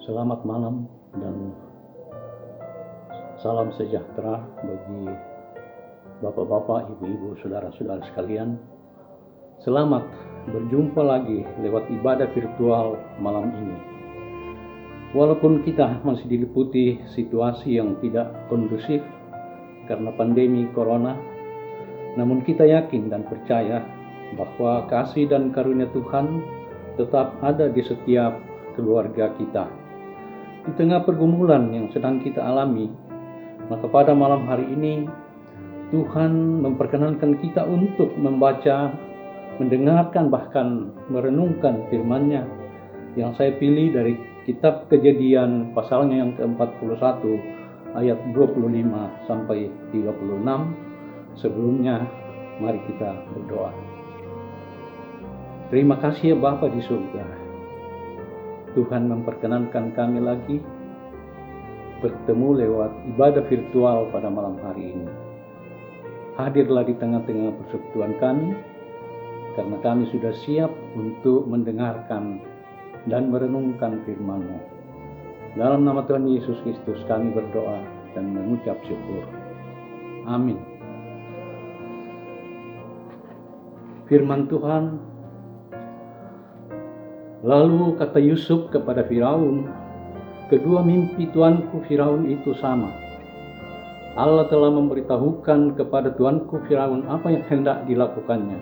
Selamat malam dan salam sejahtera bagi bapak-bapak, ibu-ibu, saudara-saudara sekalian. Selamat berjumpa lagi lewat ibadah virtual malam ini. Walaupun kita masih diliputi situasi yang tidak kondusif karena pandemi corona, namun kita yakin dan percaya bahwa kasih dan karunia Tuhan tetap ada di setiap keluarga kita. Di tengah pergumulan yang sedang kita alami, maka pada malam hari ini Tuhan memperkenankan kita untuk membaca, mendengarkan, bahkan merenungkan firman-Nya yang saya pilih dari kitab Kejadian pasalnya yang ke-41 ayat 25 sampai 36. Sebelumnya mari kita berdoa. Terima kasih ya Bapa di surga. Tuhan memperkenankan kami lagi bertemu lewat ibadah virtual pada malam hari ini. Hadirlah di tengah-tengah persekutuan kami, karena kami sudah siap untuk mendengarkan dan merenungkan firman-Mu. Dalam nama Tuhan Yesus Kristus kami berdoa dan mengucap syukur. Amin. Firman Tuhan, lalu kata Yusuf kepada Firaun, kedua mimpi tuanku Firaun itu sama. Allah telah memberitahukan kepada tuanku Firaun apa yang hendak dilakukannya.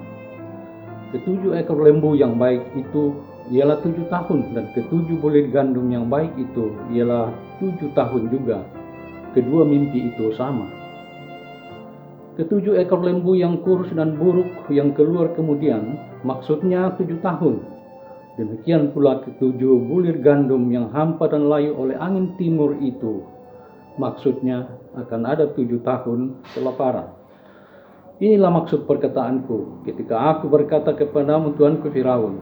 Ketujuh ekor lembu yang baik itu ialah 7 tahun, dan ketujuh bulir gandum yang baik itu ialah 7 tahun juga. Kedua mimpi itu sama. Ketujuh ekor lembu yang kurus dan buruk yang keluar kemudian, maksudnya 7 tahun. Demikian pula ketujuh bulir gandum yang hampa dan layu oleh angin timur itu, maksudnya akan ada 7 tahun kelaparan. Inilah maksud perkataanku ketika aku berkata kepadamu tuanku Firaun,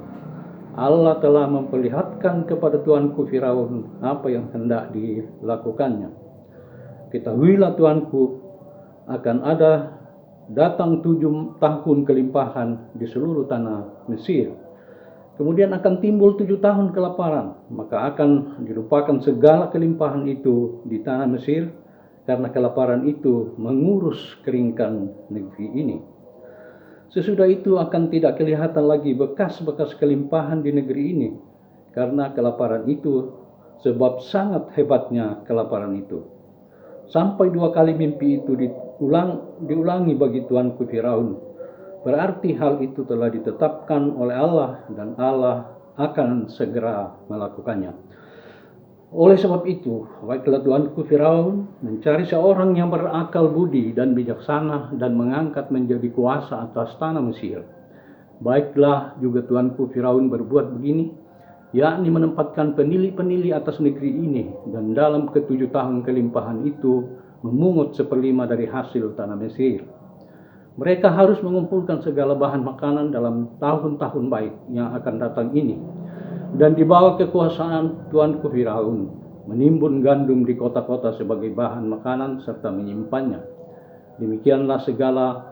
Allah telah memperlihatkan kepada tuanku Firaun apa yang hendak dilakukannya. Ketahuilah tuanku, akan ada datang 7 tahun kelimpahan di seluruh tanah Mesir. Kemudian akan timbul 7 tahun kelaparan, maka akan dilupakan segala kelimpahan itu di tanah Mesir, karena kelaparan itu mengurus keringkan negeri ini. Sesudah itu akan tidak kelihatan lagi bekas-bekas kelimpahan di negeri ini, karena kelaparan itu, sebab sangat hebatnya kelaparan itu. Sampai 2 kali mimpi itu diulangi bagi tuanku Firaun. Berarti hal itu telah ditetapkan oleh Allah, dan Allah akan segera melakukannya. Oleh sebab itu, baiklah tuanku Firaun mencari seorang yang berakal budi dan bijaksana dan mengangkat menjadi kuasa atas tanah Mesir. Baiklah juga tuanku Firaun berbuat begini, yakni menempatkan penili-penili atas negeri ini, dan dalam ke-7 tahun kelimpahan itu memungut 1/5 dari hasil tanah Mesir. Mereka harus mengumpulkan segala bahan makanan dalam tahun-tahun baik yang akan datang ini, dan dibawa kekuasaan tuanku Firaun, menimbun gandum di kota-kota sebagai bahan makanan serta menyimpannya. Demikianlah segala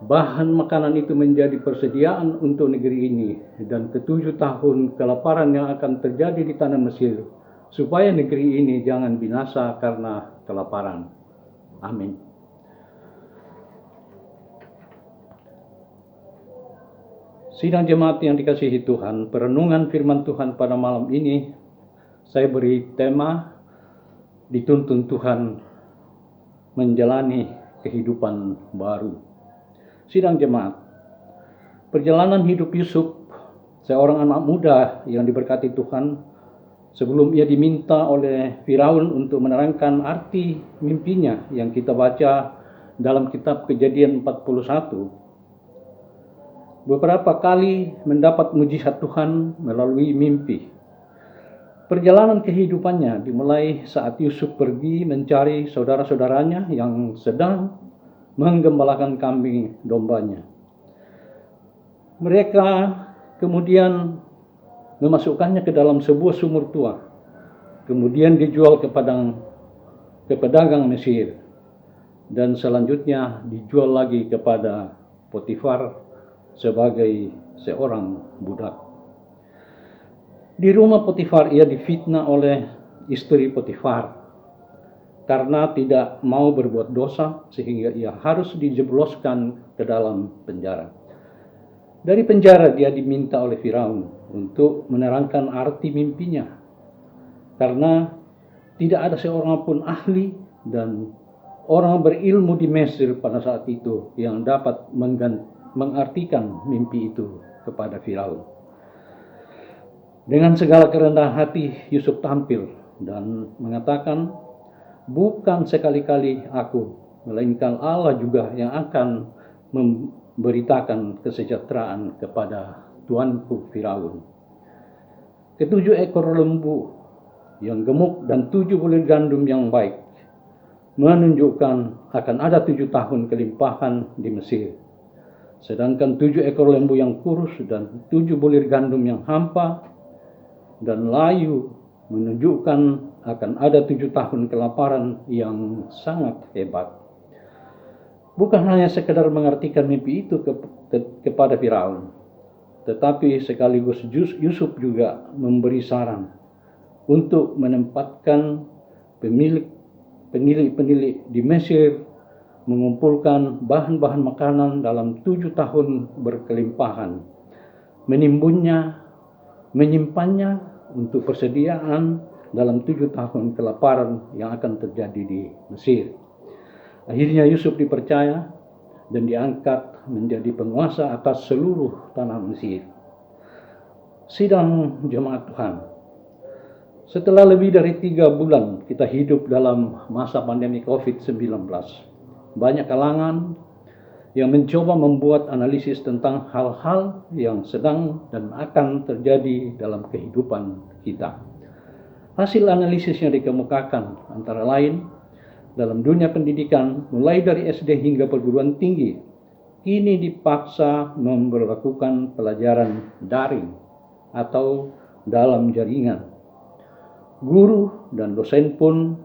bahan makanan itu menjadi persediaan untuk negeri ini, dan ke-7 tahun kelaparan yang akan terjadi di tanah Mesir, supaya negeri ini jangan binasa karena kelaparan. Amin. Sidang jemaat yang dikasihi Tuhan, perenungan firman Tuhan pada malam ini saya beri tema dituntun Tuhan menjalani kehidupan baru. Sidang jemaat, perjalanan hidup Yusuf, seorang anak muda yang diberkati Tuhan, sebelum ia diminta oleh Firaun untuk menerangkan arti mimpinya yang kita baca dalam kitab Kejadian 41, beberapa kali mendapat mujizat Tuhan melalui mimpi. Perjalanan kehidupannya dimulai saat Yusuf pergi mencari saudara-saudaranya yang sedang menggembalakan kambing dombanya. Mereka kemudian memasukkannya ke dalam sebuah sumur tua, kemudian dijual ke pedagang Mesir, dan selanjutnya dijual lagi kepada Potifar sebagai seorang budak. Di rumah Potifar ia difitnah oleh istri Potifar karena tidak mau berbuat dosa sehingga ia harus dijebloskan ke dalam penjara. Dari penjara dia diminta oleh Firaun untuk menerangkan arti mimpinya, karena tidak ada seorang pun ahli dan orang berilmu di Mesir pada saat itu yang dapat mengartikan mimpi itu kepada Firaun. Dengan segala kerendahan hati Yusuf tampil dan mengatakan, bukan sekali-kali aku, melainkan Allah juga yang akan memberitakan kesejahteraan kepada tuanku Firaun. Ketujuh ekor lembu yang gemuk dan 7 bulir gandum yang baik menunjukkan akan ada 7 tahun kelimpahan di Mesir. Sedangkan 7 ekor lembu yang kurus dan 7 bulir gandum yang hampa dan layu menunjukkan akan ada 7 tahun kelaparan yang sangat hebat. Bukan hanya sekedar mengartikan mimpi itu kepada Firaun, tetapi sekaligus Yusuf juga memberi saran untuk menempatkan penilik di Mesir mengumpulkan bahan-bahan makanan dalam 7 tahun berkelimpahan, menimbunnya, menyimpannya untuk persediaan dalam 7 tahun kelaparan yang akan terjadi di Mesir. Akhirnya Yusuf dipercaya dan diangkat menjadi penguasa atas seluruh tanah Mesir. Sidang jemaat Tuhan, setelah lebih dari 3 bulan kita hidup dalam masa pandemi COVID-19, banyak kalangan yang mencoba membuat analisis tentang hal-hal yang sedang dan akan terjadi dalam kehidupan kita. Hasil analisisnya dikemukakan antara lain, dalam dunia pendidikan mulai dari SD hingga perguruan tinggi kini dipaksa memberlakukan pelajaran daring atau dalam jaringan. Guru dan dosen pun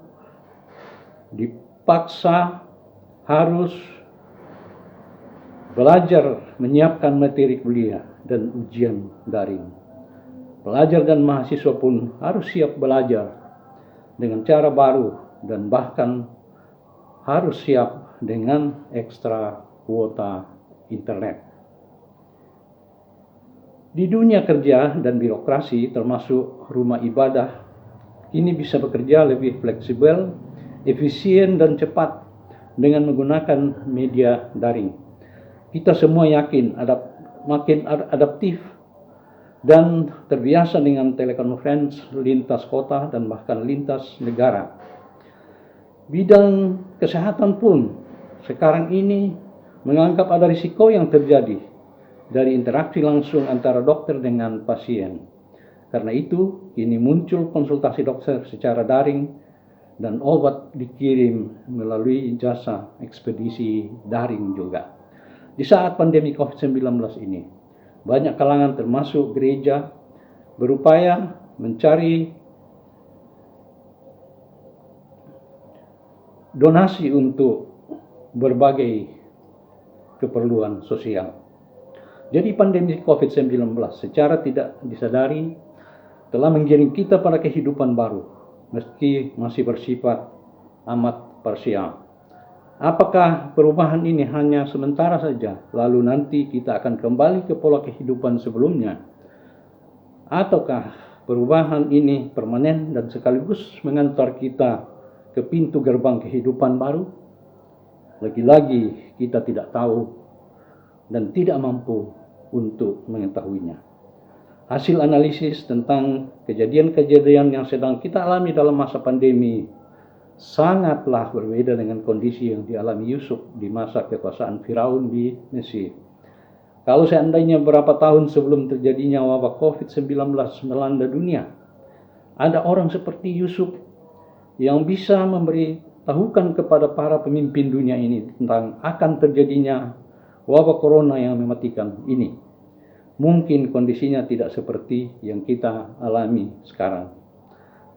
dipaksa harus belajar menyiapkan materi kuliah dan ujian daring. Pelajar dan mahasiswa pun harus siap belajar dengan cara baru dan bahkan harus siap dengan ekstra kuota internet. Di dunia kerja dan birokrasi termasuk rumah ibadah, kini bisa bekerja lebih fleksibel, efisien dan cepat dengan menggunakan media daring. Kita semua yakin makin adaptif dan terbiasa dengan telekonferensi lintas kota dan bahkan lintas negara. Bidang kesehatan pun sekarang ini menganggap ada risiko yang terjadi dari interaksi langsung antara dokter dengan pasien. Karena itu, kini muncul konsultasi dokter secara daring dan obat dikirim melalui jasa ekspedisi daring juga. Di saat pandemi COVID-19 ini, banyak kalangan termasuk gereja berupaya mencari donasi untuk berbagai keperluan sosial. Jadi pandemi COVID-19 secara tidak disadari telah menggiring kita pada kehidupan baru, meski masih bersifat amat parsial. Apakah perubahan ini hanya sementara saja, lalu nanti kita akan kembali ke pola kehidupan sebelumnya? Ataukah perubahan ini permanen dan sekaligus mengantar kita ke pintu gerbang kehidupan baru? Lagi-lagi kita tidak tahu dan tidak mampu untuk mengetahuinya. Hasil analisis tentang kejadian-kejadian yang sedang kita alami dalam masa pandemi sangatlah berbeda dengan kondisi yang dialami Yusuf di masa kekuasaan Firaun di Mesir. Kalau seandainya beberapa tahun sebelum terjadinya wabah COVID-19 melanda dunia, ada orang seperti Yusuf yang bisa memberitahukan kepada para pemimpin dunia ini tentang akan terjadinya wabah corona yang mematikan ini, mungkin kondisinya tidak seperti yang kita alami sekarang.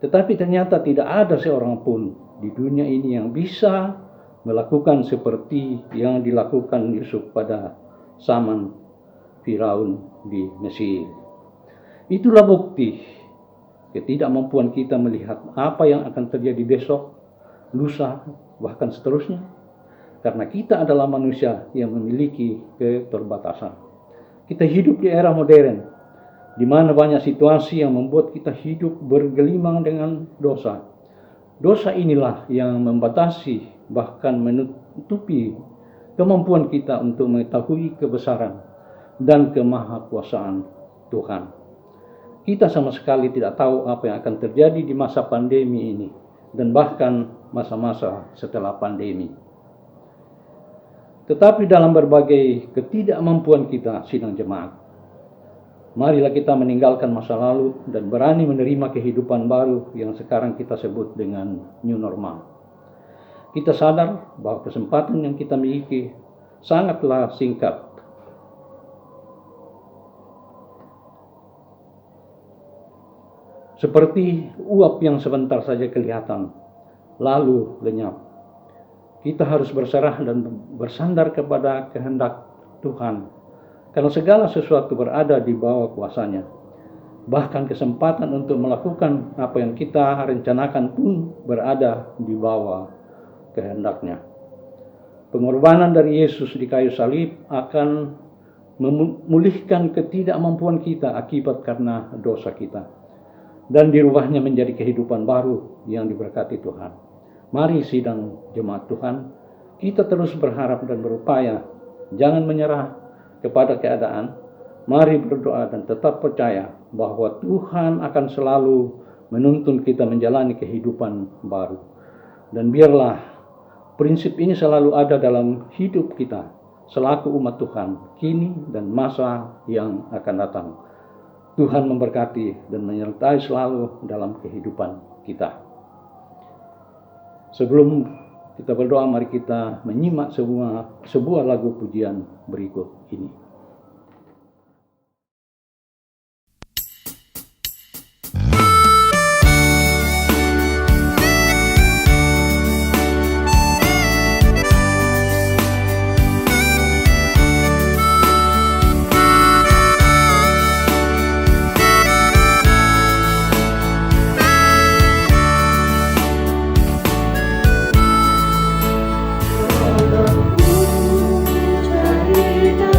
Tetapi ternyata tidak ada seorang pun di dunia ini yang bisa melakukan seperti yang dilakukan Yusuf pada zaman Firaun di Mesir. Itulah bukti ketidakmampuan kita melihat apa yang akan terjadi besok, lusa, bahkan seterusnya. Karena kita adalah manusia yang memiliki keterbatasan. Kita hidup di era modern, di mana banyak situasi yang membuat kita hidup bergelimang dengan dosa. Dosa inilah yang membatasi, bahkan menutupi kemampuan kita untuk mengetahui kebesaran dan kemahakuasaan Tuhan. Kita sama sekali tidak tahu apa yang akan terjadi di masa pandemi ini dan bahkan masa-masa setelah pandemi. Tetapi dalam berbagai ketidakmampuan kita, sidang jemaat, marilah kita meninggalkan masa lalu dan berani menerima kehidupan baru yang sekarang kita sebut dengan new normal. Kita sadar bahwa kesempatan yang kita miliki sangatlah singkat. Seperti uap yang sebentar saja kelihatan, lalu lenyap. Kita harus berserah dan bersandar kepada kehendak Tuhan, karena segala sesuatu berada di bawah kuasanya. Bahkan kesempatan untuk melakukan apa yang kita rencanakan pun berada di bawah kehendaknya. Pengorbanan dari Yesus di kayu salib akan memulihkan ketidakmampuan kita akibat karena dosa kita, dan dirubahnya menjadi kehidupan baru yang diberkati Tuhan. Mari sidang jemaat Tuhan, kita terus berharap dan berupaya, jangan menyerah kepada keadaan. Mari berdoa dan tetap percaya bahwa Tuhan akan selalu menuntun kita menjalani kehidupan baru. Dan biarlah prinsip ini selalu ada dalam hidup kita selaku umat Tuhan, kini dan masa yang akan datang. Tuhan memberkati dan menyertai selalu dalam kehidupan kita. Sebelum kita berdoa, mari kita menyimak sebuah lagu pujian berikut ini. Cerita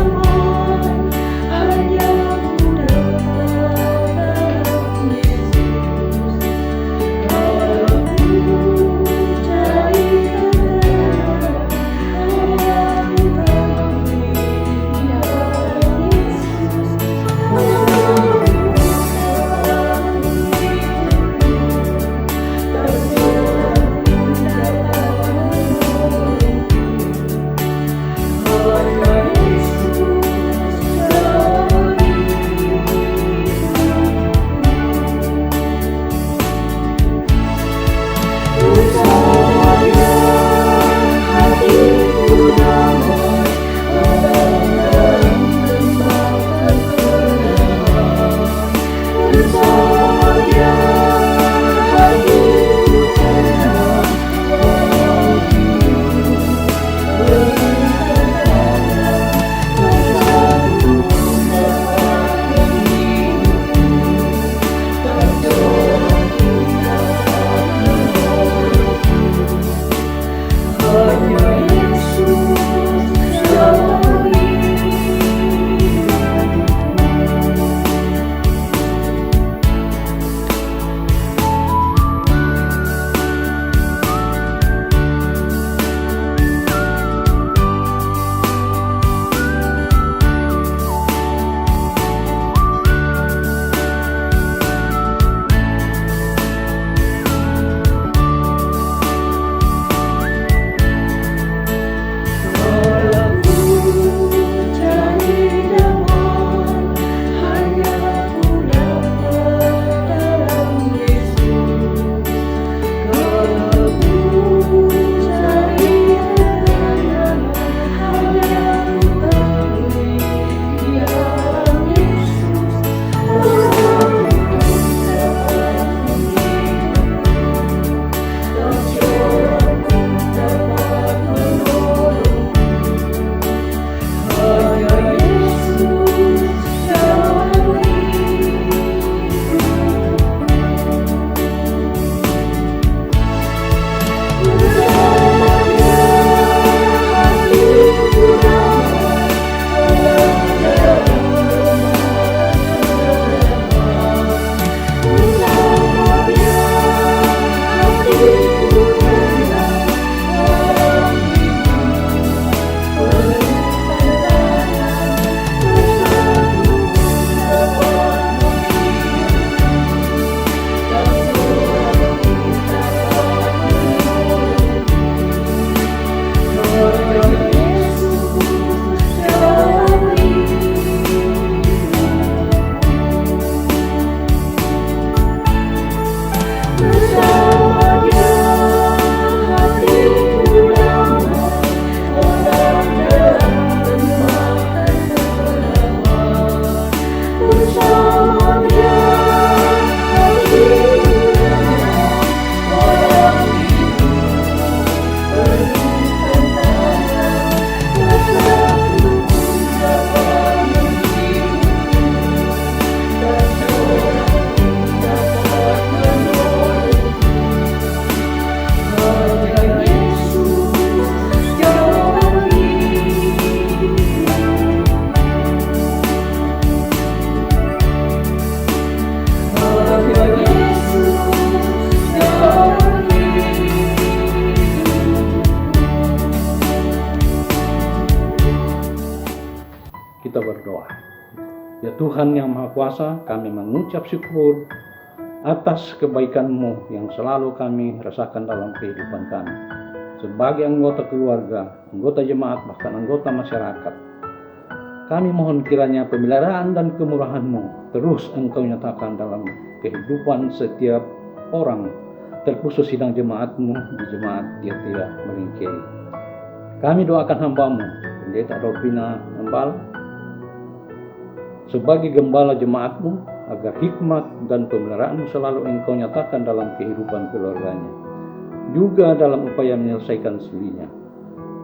Ya Tuhan yang Maha Kuasa, kami mengucap syukur atas kebaikan-Mu yang selalu kami rasakan dalam kehidupan kami. Sebagai anggota keluarga, anggota jemaat, bahkan anggota masyarakat, kami mohon kiranya pemeliharaan dan kemurahan-Mu terus Engkau nyatakan dalam kehidupan setiap orang, terkhusus sidang jemaat-Mu di jemaat Tiatira Meringkei. Kami doakan hamba-Mu, Pendeta Robina Nambal, sebagai gembala jemaat-Mu, agar hikmat dan pemeliharaan-Mu selalu Engkau nyatakan dalam kehidupan keluarganya, juga dalam upaya menyelesaikan studinya.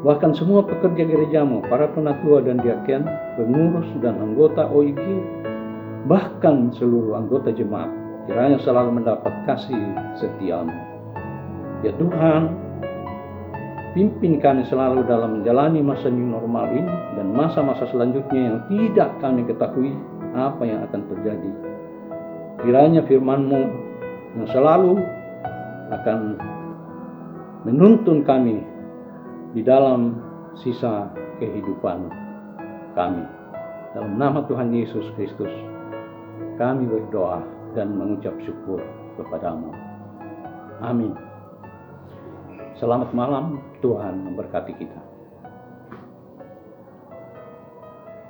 Bahkan semua pekerja gereja-Mu, para penatua dan diaken, pengurus dan anggota OIG, bahkan seluruh anggota jemaat, kiranya selalu mendapat kasih setia-Mu. Ya Tuhan, pimpin kami selalu dalam menjalani masa new normal ini dan masa-masa selanjutnya yang tidak kami ketahui apa yang akan terjadi. Kiranya firman-Mu yang selalu akan menuntun kami di dalam sisa kehidupan kami. Dalam nama Tuhan Yesus Kristus, kami berdoa dan mengucap syukur kepada-Mu. Amin. Selamat malam, Tuhan memberkati kita.